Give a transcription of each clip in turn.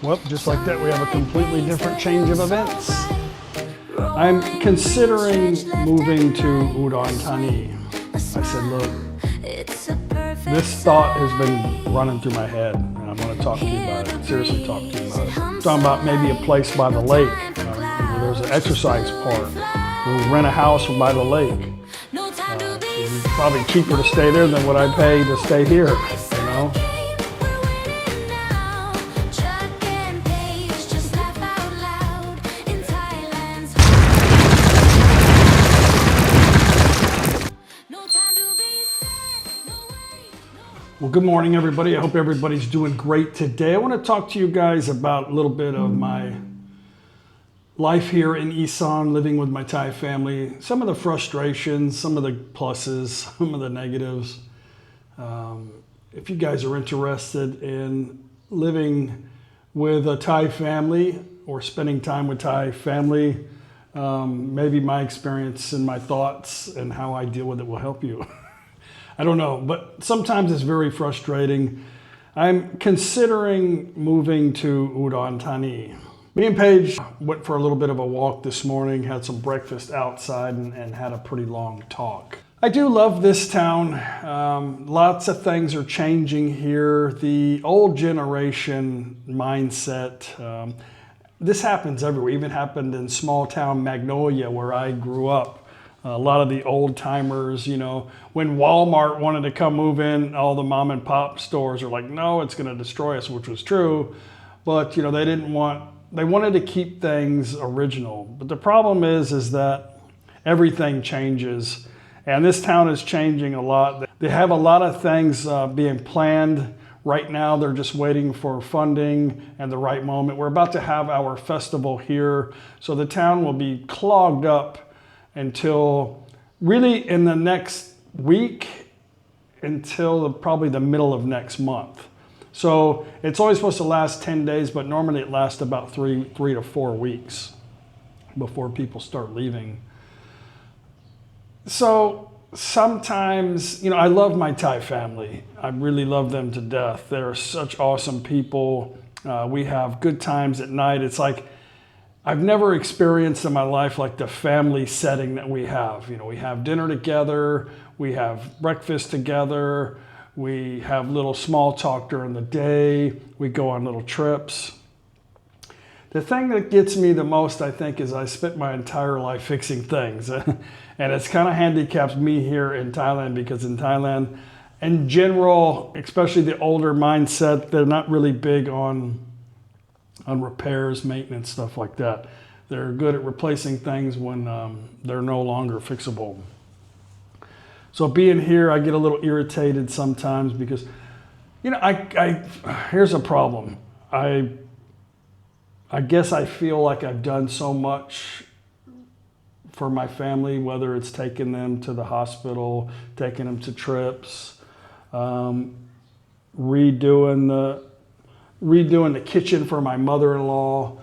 Well, just like that, we have a completely different change of events. I'm considering moving to Udon, Thani. I said, look, this thought has been running through my head, and I want to talk to you about it. Seriously, talk to you about it. I'm talking about maybe a place by the lake. There's an exercise park. We'll rent a house by the lake. It's probably cheaper to stay there than what I pay to stay here, you know? Well, good morning, everybody. I hope everybody's doing great today. I want to talk to you guys about a little bit of my life here in Isan, living with my Thai family. Some of the frustrations, some of the pluses, some of the negatives. If you guys are interested in living with a Thai family or spending time with Thai family, maybe my experience and my thoughts and how I deal with it will help you. I don't know, but sometimes it's very frustrating. I'm considering moving to Udon, Thani. Me and Paige went for a little bit of a walk this morning, had some breakfast outside, and had a pretty long talk. I do love this town. Lots of things are changing here. The old generation mindset, this happens everywhere. Even happened in small town Magnolia where I grew up. A lot of the old timers, you know, when Walmart wanted to come move in, all the mom and pop stores are like, no, it's going to destroy us, which was true. But, you know, they wanted to keep things original. But the problem is that everything changes. And this town is changing a lot. They have a lot of things being planned. Right now, they're just waiting for funding and the right moment. We're about to have our festival here. So the town will be clogged up until really in the next week, until probably the middle of next month. So it's only supposed to last 10 days, but normally it lasts about three to 4 weeks before people start leaving. So sometimes, you know, I love my Thai family. I really love them to death. They're such awesome people. We have good times at night. It's like, I've never experienced in my life like the family setting that we have. You know, we have dinner together, we have breakfast together, we have little small talk during the day, we go on little trips. The thing that gets me the most, I think, is I spent my entire life fixing things. And it's kind of handicaps me here in Thailand because in Thailand, in general, especially the older mindset, they're not really big on repairs, maintenance, stuff like that. They're good at replacing things when they're no longer fixable. So being here, I get a little irritated sometimes because, you know, here's a problem. I guess I feel like I've done so much for my family, whether it's taking them to the hospital, taking them to trips, redoing the kitchen for my mother-in-law,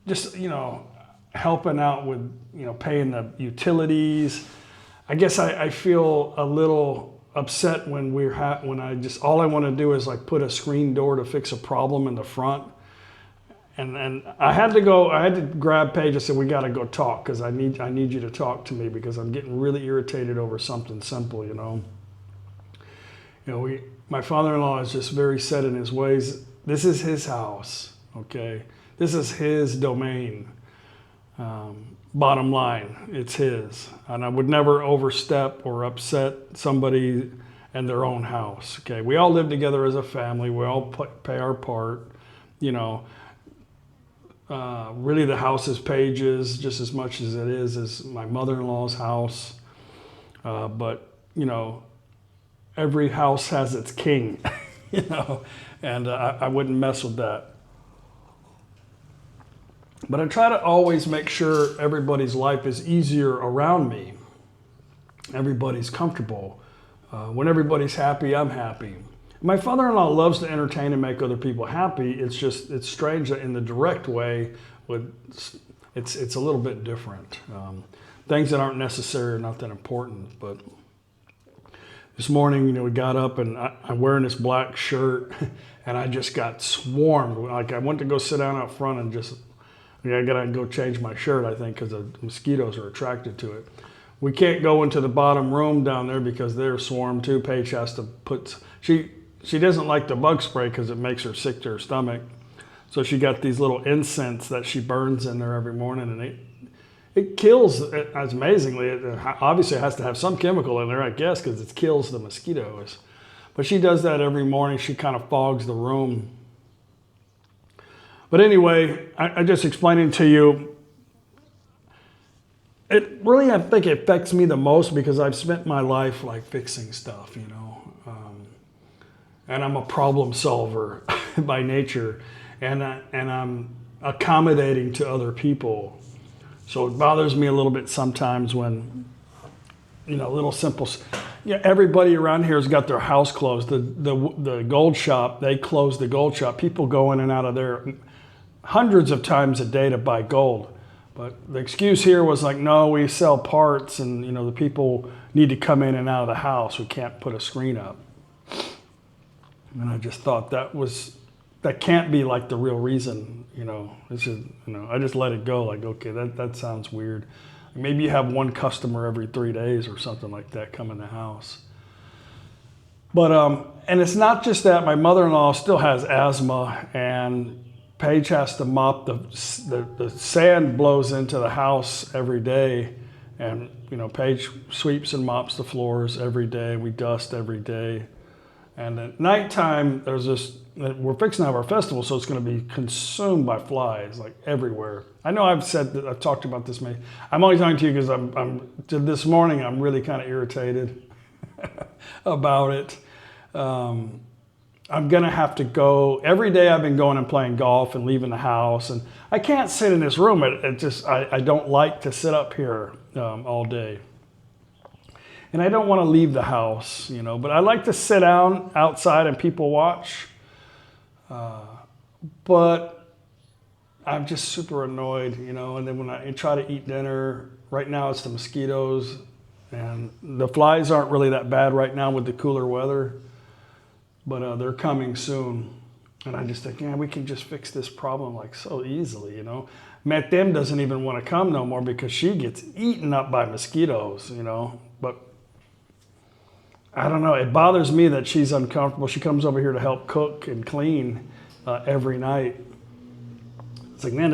just, you know, helping out with, you know, paying the utilities. I guess I feel a little upset when all I want to do is like put a screen door to fix a problem in the front. And I had to grab Paige. I said, we got to go talk because I need you to talk to me because I'm getting really irritated over something simple, you know. You know, my father-in-law is just very set in his ways. This is his house, okay? This is his domain. Bottom line, it's his. And I would never overstep or upset somebody in their own house, okay? We all live together as a family. We all pay our part, you know. Really the house is Paige's just as much as it is my mother-in-law's house. But, you know, every house has its king, you know, and I wouldn't mess with that. But I try to always make sure everybody's life is easier around me. Everybody's comfortable. When everybody's happy, I'm happy. My father-in-law loves to entertain and make other people happy. It's strange that in the direct way, it's a little bit different. Things that aren't necessary are not that important, but This morning, we got up and I'm wearing this black shirt and I just got swarmed. Like I went to go sit down out front and I gotta go change my shirt, I think, because the mosquitoes are attracted to it. We can't go into the bottom room down there because they're swarmed too. Paige has to she doesn't like the bug spray because it makes her sick to her stomach. So she got these little incense that she burns in there every morning, and it kills, as amazingly, obviously it has to have some chemical in there, I guess, because it kills the mosquitoes. But she does that every morning. She kind of fogs the room. But anyway, I just explaining to you, it really, I think it affects me the most because I've spent my life like fixing stuff, and I'm a problem solver by nature, and I'm accommodating to other people. So it bothers me a little bit sometimes when, little simple. Everybody around here has got their house closed. The gold shop, they closed the gold shop. People go in and out of there hundreds of times a day to buy gold. But the excuse here was like, no, we sell parts and, the people need to come in and out of the house. We can't put a screen up. And I just thought that can't be like the real reason, It's just, I just let it go. Like, okay, that sounds weird. Maybe you have one customer every 3 days or something like that come in the house. But, and it's not just that. My mother-in-law still has asthma, and Paige has to mop the sand blows into the house every day. And, Paige sweeps and mops the floors every day. We dust every day. And at nighttime, we're fixing to have our festival, so it's going to be consumed by flies, like everywhere. I know I've talked about this maybe. I'm only talking to you because this morning I'm really kind of irritated about it. I'm going to have to go. Every day I've been going and playing golf and leaving the house, and I can't sit in this room. I don't like to sit up here all day. And I don't want to leave the house, but I like to sit down outside and people watch. But I'm just super annoyed, and then when I try to eat dinner, right now it's the mosquitoes, and the flies aren't really that bad right now with the cooler weather, but they're coming soon. And I just think, we can just fix this problem like so easily, Matem doesn't even want to come no more because she gets eaten up by mosquitoes, but I don't know. It bothers me that she's uncomfortable. She comes over here to help cook and clean every night. It's like, man,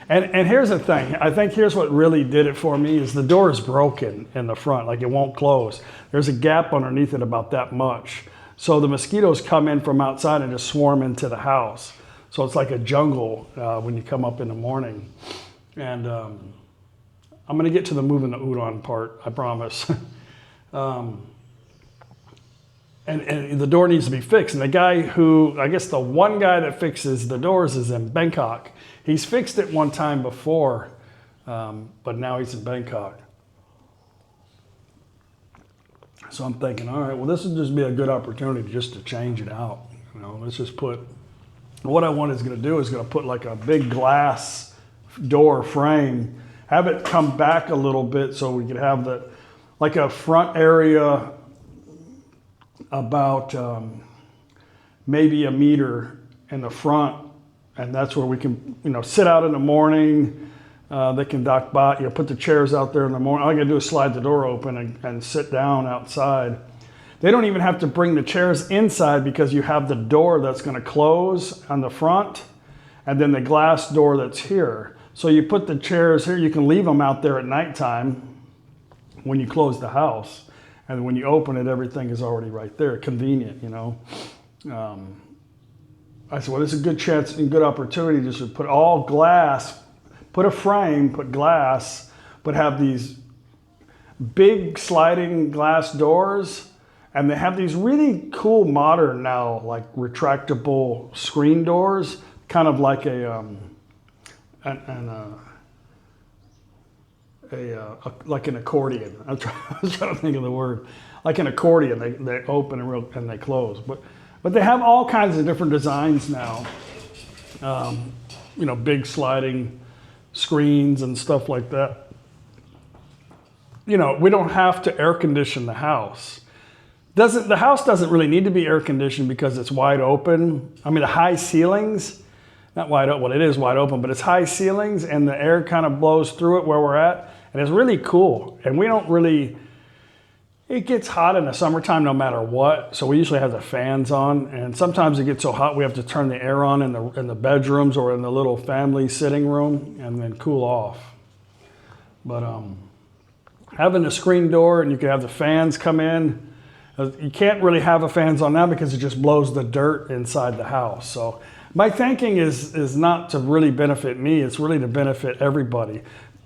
and here's the thing. I think here's what really did it for me is the door is broken in the front. Like it won't close. There's a gap underneath it about that much. So the mosquitoes come in from outside and just swarm into the house. So it's like a jungle when you come up in the morning. And I'm going to get to the moving the Udon part, I promise. And the door needs to be fixed. And the guy the one guy that fixes the doors is in Bangkok. He's fixed it one time before, but now he's in Bangkok. So I'm thinking, all right, well, this would just be a good opportunity just to change it out. Let's just what I want is going to put like a big glass door frame, have it come back a little bit so we could have like a front area about maybe a meter in the front, and that's where we can sit out in the morning. They can dock by, put the chairs out there in the morning. All I gotta do is slide the door open and sit down outside. They don't even have to bring the chairs inside because you have the door that's going to close on the front and then the glass door that's here. So you put the chairs here, you can leave them out there at nighttime when you close the house. And when you open it, everything is already right there, convenient, I said, well, this is a good chance and good opportunity just to put all glass, put a frame, put glass, but have these big sliding glass doors. And they have these really cool modern now, like retractable screen doors, kind of like like an accordion. I was trying to think of the word. Like an accordion, they open and they close. But they have all kinds of different designs now. Big sliding screens and stuff like that. We don't have to air condition the house. The house doesn't really need to be air conditioned because it's wide open. I mean, the high ceilings, not wide open, well, it is wide open, but it's high ceilings and the air kind of blows through it where we're at. And it's really cool. And we don't really, it gets hot in the summertime no matter what. So we usually have the fans on. And sometimes it gets so hot we have to turn the air on in the bedrooms or in the little family sitting room and then cool off. But having a screen door and you can have the fans come in. You can't really have the fans on now because it just blows the dirt inside the house. So my thinking is not to really benefit me. It's really to benefit everybody.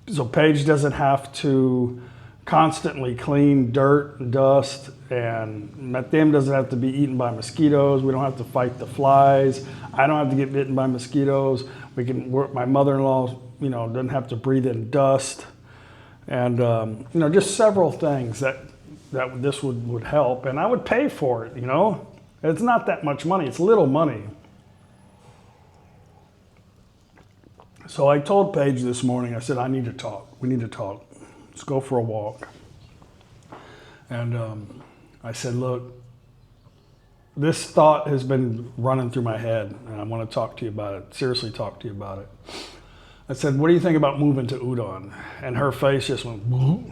So Paige doesn't have to constantly clean dirt and dust, and Mathem doesn't have to be eaten by mosquitoes. We don't have to fight the flies. I don't have to get bitten by mosquitoes. We can work. My mother-in-law, doesn't have to breathe in dust, and just several things that this would help, and I would pay for it. It's not that much money. It's little money. So I told Paige this morning, I said, I need to talk. We need to talk. Let's go for a walk. And I said, look, this thought has been running through my head, and I want to talk to you about it, seriously talk to you about it. I said, what do you think about moving to Udon? And her face just went, whoop.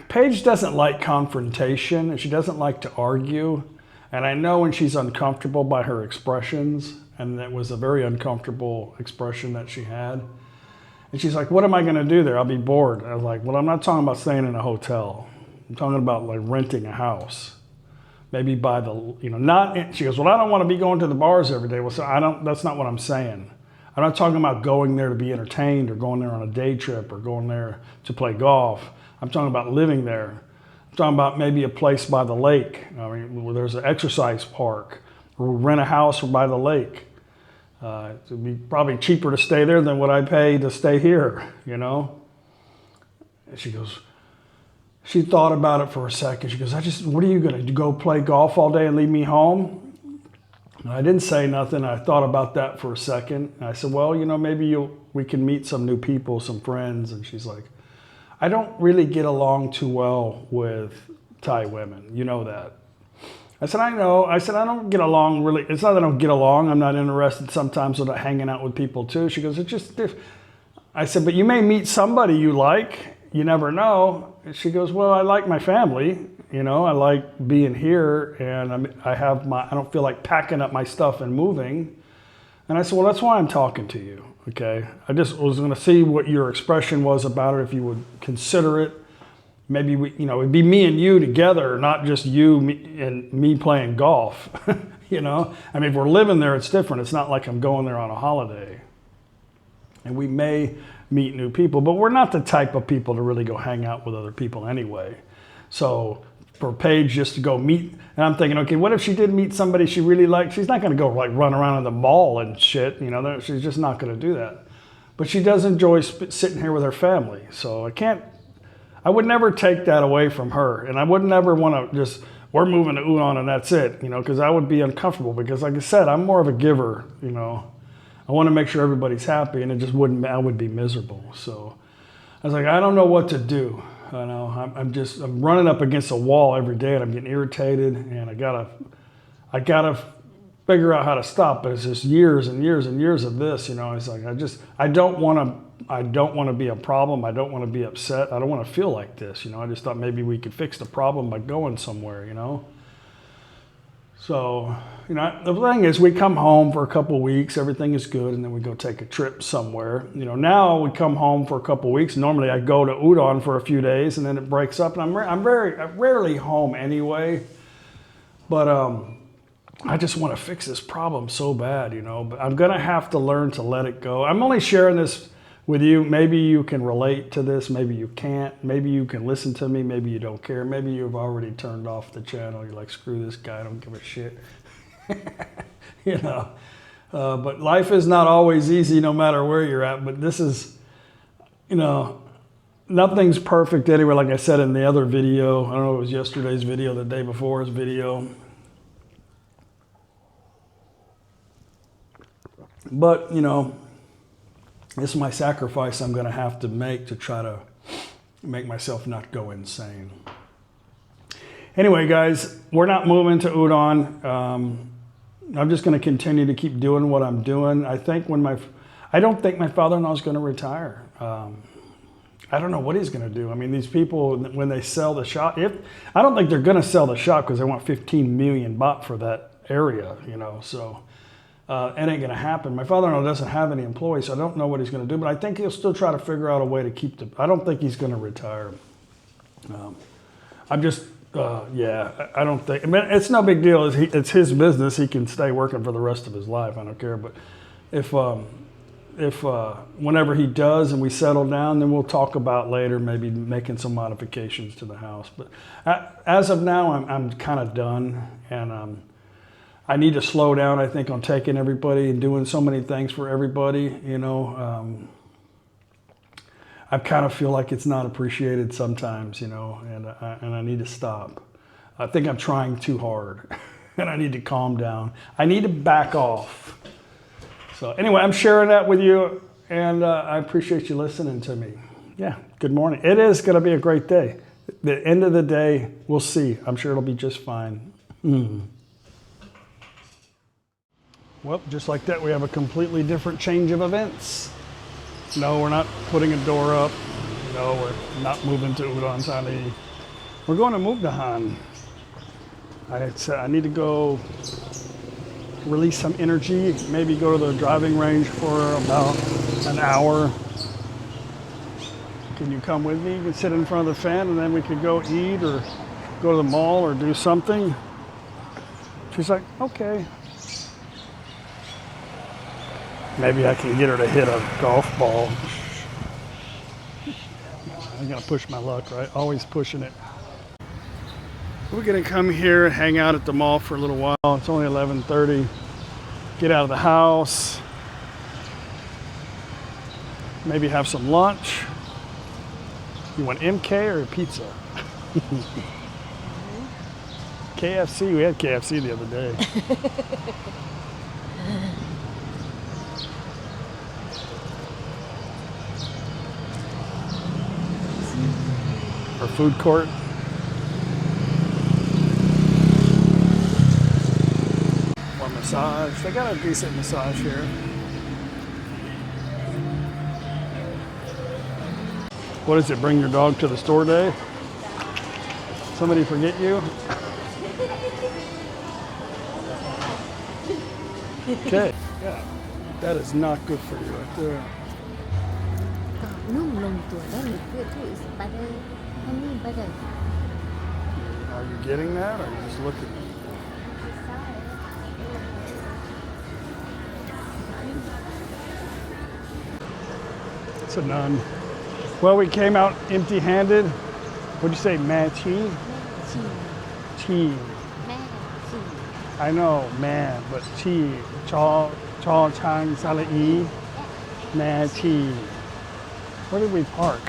Paige doesn't like confrontation, and she doesn't like to argue. And I know when she's uncomfortable by her expressions, and that was a very uncomfortable expression that she had. And she's like, what am I going to do there? I'll be bored. I was like, well, I'm not talking about staying in a hotel. I'm talking about like renting a house. Maybe by the, she goes, well, I don't want to be going to the bars every day. Well, so that's not what I'm saying. I'm not talking about going there to be entertained or going there on a day trip or going there to play golf. I'm talking about living there. I'm talking about maybe a place by the lake. Where there's an exercise park, or rent a house by the lake. It would be probably cheaper to stay there than what I pay to stay here, And she goes, she thought about it for a second. She goes, what are you going to go play golf all day and leave me home? And I didn't say nothing. I thought about that for a second. And I said, well, maybe we can meet some new people, some friends. And she's like, I don't really get along too well with Thai women. You know that. I said, I know. I said, I don't get along really. It's not that I don't get along. I'm not interested sometimes in hanging out with people too. She goes, it's just different. I said, but you may meet somebody you like. You never know. And she goes, well, I like my family. I like being here, and I don't feel like packing up my stuff and moving. And I said, well, that's why I'm talking to you. Okay, I just was going to see what your expression was about it, if you would consider it. Maybe it'd be me and you together, not just you and me playing golf. I mean, if we're living there, it's different. It's not like I'm going there on a holiday. And we may meet new people, but we're not the type of people to really go hang out with other people anyway. So for Paige just to go meet, and I'm thinking, okay, what if she did meet somebody she really liked? She's not going to go run around in the mall and shit, she's just not going to do that. But she does enjoy sitting here with her family, so I would never take that away from her, and I would never want to just, we're moving to Udon and that's it, because I would be uncomfortable, because like I said, I'm more of a giver, I want to make sure everybody's happy, and I would be miserable. So I was like, I don't know what to do. I'm running up against a wall every day, and I'm getting irritated, and I gotta figure out how to stop. But it's just years and years and years of this, It's like I don't want to be a problem. I don't want to be upset. I don't want to feel like this, I just thought maybe we could fix the problem by going somewhere, So, the thing is, we come home for a couple of weeks, everything is good, and then we go take a trip somewhere. Now we come home for a couple of weeks. Normally I go to Udon for a few days, and then it breaks up, and I'm rarely home anyway. But I just want to fix this problem so bad, But I'm going to have to learn to let it go. I'm only sharing this with you. Maybe you can relate to this, maybe you can't. Maybe you can listen to me, maybe you don't care. Maybe you've already turned off the channel. You're like, screw this guy, I don't give a shit. But life is not always easy no matter where you're at. But this is, nothing's perfect anyway. Like I said in the other video, I don't know if it was yesterday's video, the day before's video. But, this is my sacrifice I'm going to have to make to try to, make myself not go insane. Anyway, guys, we're not moving to Udon. I'm just going to continue to keep doing what I'm doing. I don't think my father-in-law is going to retire. I don't know what he's going to do. I mean, these people, when they sell the shop, I don't think they're going to sell the shop because they want 15 million baht for that area, you know, so it ain't going to happen. My father-in-law doesn't have any employees, so I don't know what he's going to do, but I think he'll still try to figure out a way to keep I don't think he's going to retire. I don't think, I mean, it's no big deal. It's his business. He can stay working for the rest of his life. I don't care. But if whenever he does and we settle down, then we'll talk about later maybe making some modifications to the house. But as of now, I'm kind of done, and I need to slow down, I think, on taking everybody and doing so many things for everybody, you know. I kind of feel like it's not appreciated sometimes, you know, and I need to stop. I think I'm trying too hard, and I need to calm down. I need to back off. So anyway, I'm sharing that with you, and I appreciate you listening to me. Yeah, good morning. It is going to be a great day. The end of the day, we'll see. I'm sure it'll be just fine. Well, just like that, we have a completely different change of events. No, we're not putting a door up. No, we're not moving to Udon Thani. We're going to Mukdahan. I need to go release some energy, maybe go to the driving range for about an hour. Can you come with me? You can sit in front of the fan and then we could go eat or go to the mall or do something. She's like, okay. Maybe I can get her to hit a golf ball. I'm gonna push my luck, right? Always pushing it. We're gonna come here, hang out at the mall for a little while. It's only 11:30. Get out of the house. Maybe have some lunch. You want MK or pizza? KFC, we had KFC the other day. Or food court. Or massage. They got a decent massage here. What is it, bring your dog to the store day? Somebody forget you? Okay, yeah, that is not good for you right there. Are you getting that, or are you just looking? It's a nun. Well, we came out empty-handed. What'd you say, Chi? Chi. I know, man, but Chi. Chaw Chang Salai. Chi. Where did we park?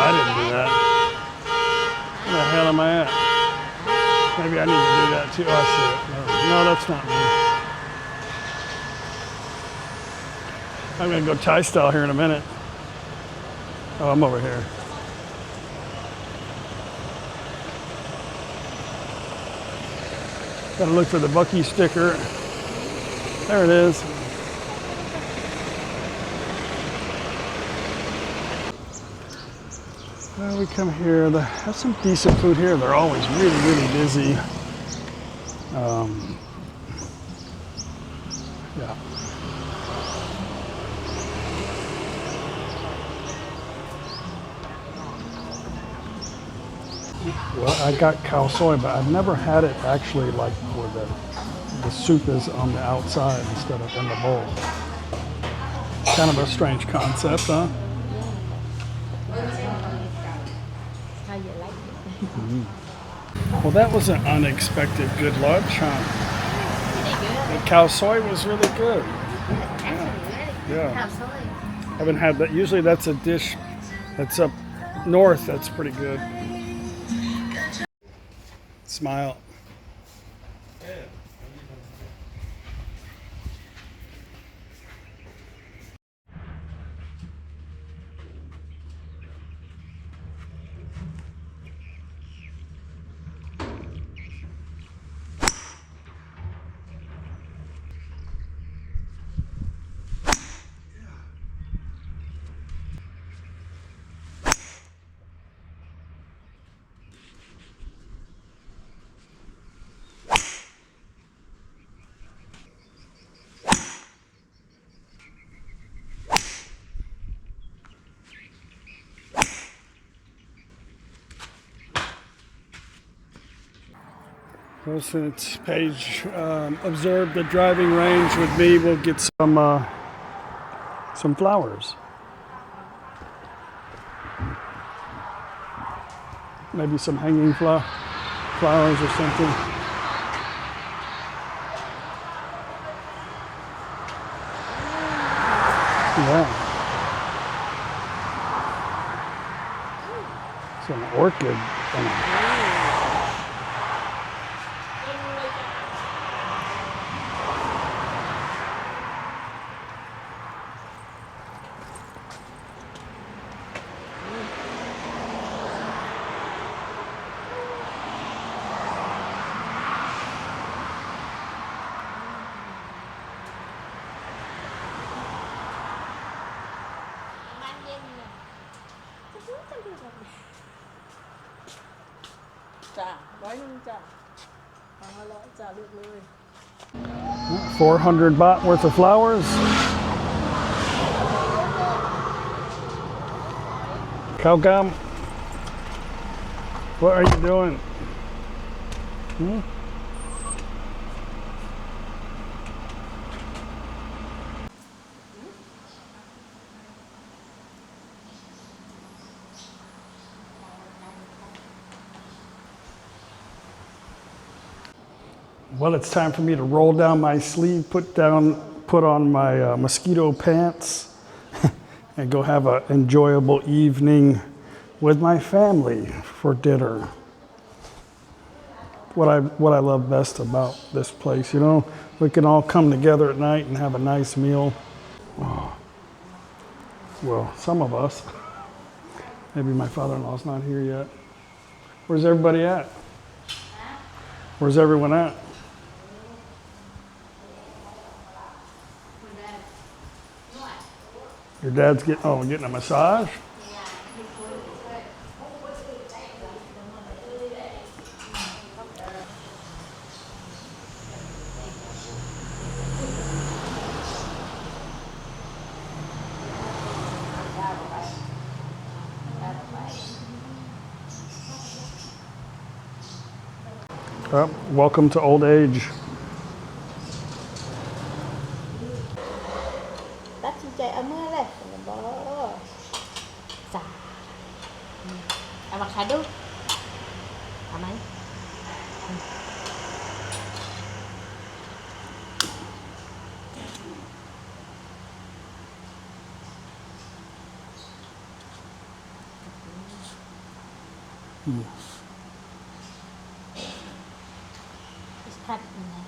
I didn't do that. Where the hell am I at? Maybe I need to do that too. Oh, I see it. No, that's not me. I'm gonna go Thai style here in a minute. Oh, I'm over here. Gotta look for the Bucky sticker. There it is. Well, we come here, they have some decent food here. They're always really, really busy. Yeah. Well, I got khao soi, but I've never had it actually like where the soup is on the outside instead of in the bowl. Kind of a strange concept, huh? How you like it? Well, that was an unexpected good lunch, huh? Pretty The khao soi was really good. good. Yeah. Khao soi. Haven't had that. Usually that's a dish that's up north. That's pretty good. Smile. Well, since Paige observed the driving range with me, we'll get some flowers. Maybe some hanging flowers or something. Yeah. It's an orchid. $400 worth of flowers. Cowgum, what are you doing? Well, it's time for me to roll down my sleeve, put on my mosquito pants, and go have an enjoyable evening with my family for dinner. What I love best about this place, you know, we can all come together at night and have a nice meal. Oh. Well, some of us. Maybe my father-in-law's not here yet. Where's everybody at? Where's everyone at? Your dad's getting a massage? Welcome to old age. ตัดสินใจเอาเมื่อเลยบอจ้าอะโวคาโดเอาไหมคัดนะ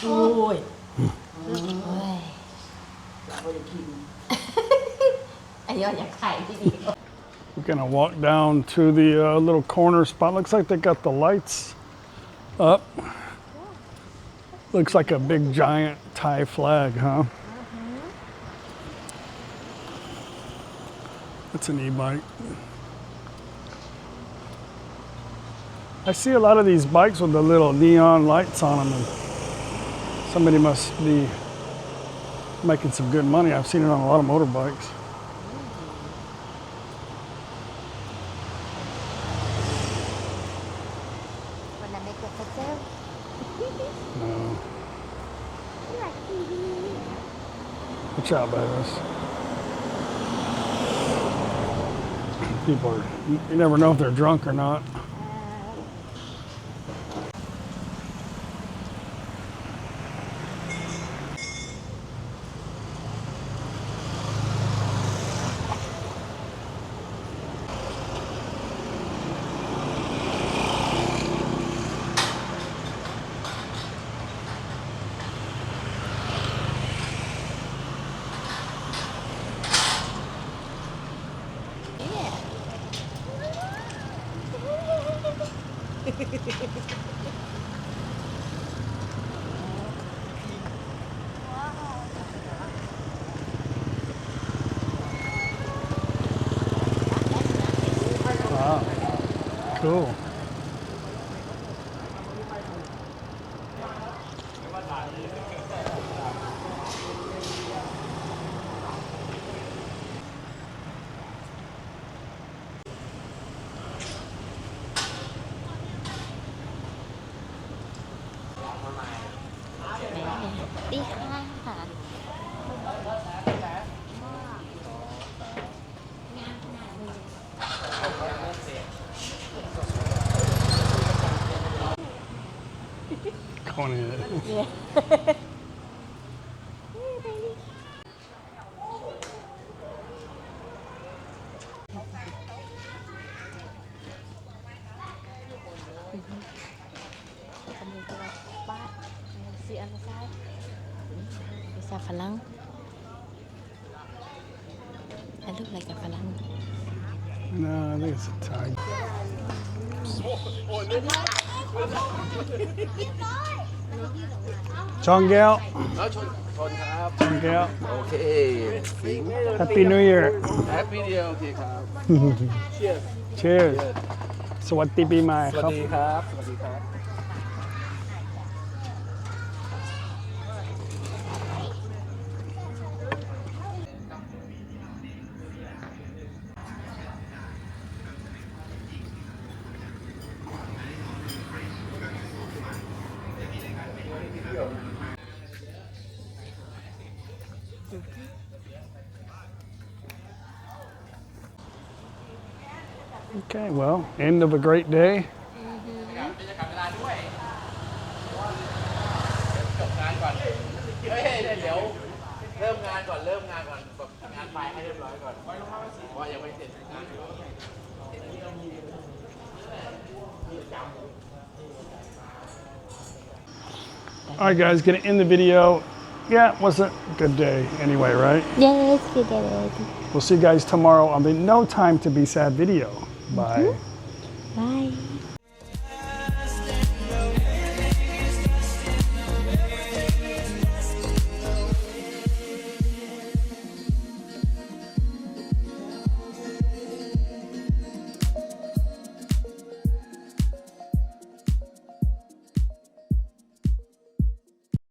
โอ้ยไอ้ยอดอยากไข่ที่นี่ We're gonna walk down to the little corner spot. Looks like they got the lights up. Looks like a big giant Thai flag, huh? That's an e-bike. I see a lot of these bikes with the little neon lights on them, and somebody must be making some good money. I've seen it on a lot of motorbikes. Wanna make a photo? No. Watch out by this. People are, you never know if they're drunk or not. Wow, cool. want to eat it. Yeah. ภาษาฝรั่ง I look like a ฝรั่ง No, I think it's a Thai. Chonggail. แล้วชนครับ Chonggail. โอเคสิง Happy New Year. แฮปปี้เดียวโอเคครับ Cheers. สวัสดีปีใหม่ ส ค วัส รับ ดีครับ สวัสดีครับ Okay, well, end of a great day. จบงานก่อน เฮ้ยเดี๋ยวเริ่มงานก่อนแบบงานไฟให้เรียบร้อยก่อนเพราะว่ายังไม่เสร็จงานอยู่ All right, guys, gonna end the video. Yeah, it was a good day anyway, right? Yes, you did it. We'll see you guys tomorrow on the No Time to Be Sad video. Bye. Bye.